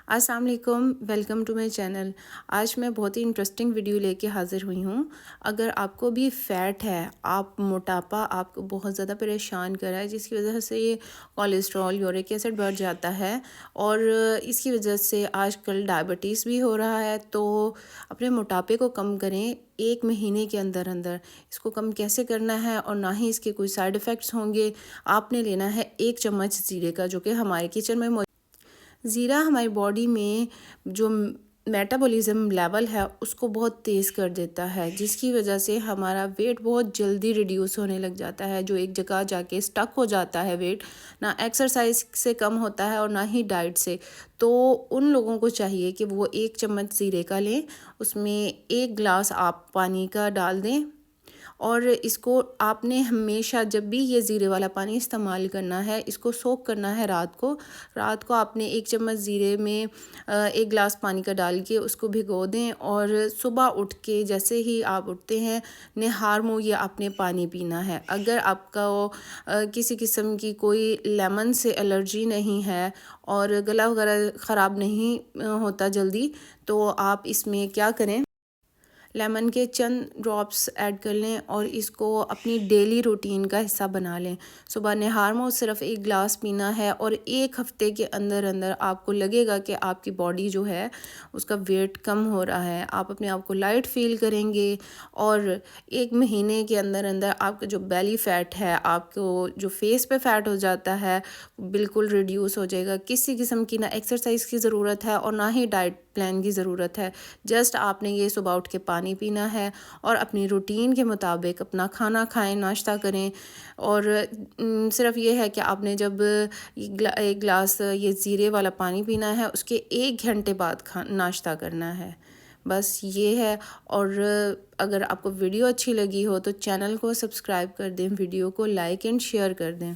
अस्सलाम वालेकुम, welcome to my channel. आज मैं बहुत ही इंटरेस्टिंग वीडियो लेके हाज़िर हुई हूँ। अगर आपको भी फ़ैट है, आप मोटापा आपको बहुत ज़्यादा परेशान कर रहा है, जिसकी वजह से ये कोलेस्ट्रॉल, यूरिक एसिड बढ़ जाता है और इसकी वजह से आजकल डायबिटीज़ भी हो रहा है। तो अपने मोटापे को कम करें 1 महीने के अंदर अंदर। इसको कम कैसे करना है और ना ही इसके कोई साइड इफ़ेक्ट्स होंगे। आपने लेना है 1 चम्मच ज़ीरे का, जो कि हमारे किचन में ज़ीरा हमारी बॉडी में जो मेटाबॉलिज़्म लेवल है उसको बहुत तेज़ कर देता है, जिसकी वजह से हमारा वेट बहुत जल्दी रिड्यूस होने लग जाता है, जो एक जगह जाके स्टक हो जाता है वेट। ना एक्सरसाइज से कम होता है और ना ही डाइट से। तो उन लोगों को चाहिए कि वो 1 चम्मच ज़ीरे का लें, उसमें 1 गिलास आप पानी का डाल दें और इसको आपने हमेशा जब भी ये ज़ीरे वाला पानी इस्तेमाल करना है, इसको सोक करना है रात को आपने 1 चम्मच ज़ीरे में 1 गिलास पानी का डाल के उसको भिगो दें और सुबह उठ के जैसे ही आप उठते हैं निहार मुँह ये आपने पानी पीना है। अगर आपका किसी किस्म की कोई लेमन से एलर्जी नहीं है और गला वगैरह ख़राब नहीं होता जल्दी, तो आप इसमें क्या करें, लेमन के चंद ड्रॉप्स ऐड कर लें और इसको अपनी डेली रूटीन का हिस्सा बना लें। सुबह निहार मुँह सिर्फ 1 गिलास पीना है और 1 हफ्ते के अंदर अंदर आपको लगेगा कि आपकी बॉडी जो है उसका वेट कम हो रहा है, आप अपने आप को लाइट फील करेंगे और 1 महीने के अंदर अंदर आपका जो बेली फ़ैट है, आपको जो फेस पे फ़ैट हो जाता है, बिल्कुल रिड्यूस हो जाएगा। किसी किस्म की ना एक्सरसाइज की ज़रूरत है और ना ही डाइट प्लान की ज़रूरत है। जस्ट आपने ये सुबह उठ के पानी पीना है और अपनी रूटीन के मुताबिक अपना खाना खाएं, नाश्ता करें और सिर्फ ये है कि आपने जब 1 गिलास ये ज़ीरे वाला पानी पीना है, उसके 1 घंटे बाद नाश्ता करना है। बस ये है। और अगर आपको वीडियो अच्छी लगी हो तो चैनल को सब्सक्राइब कर दें, वीडियो को लाइक एंड शेयर कर दें।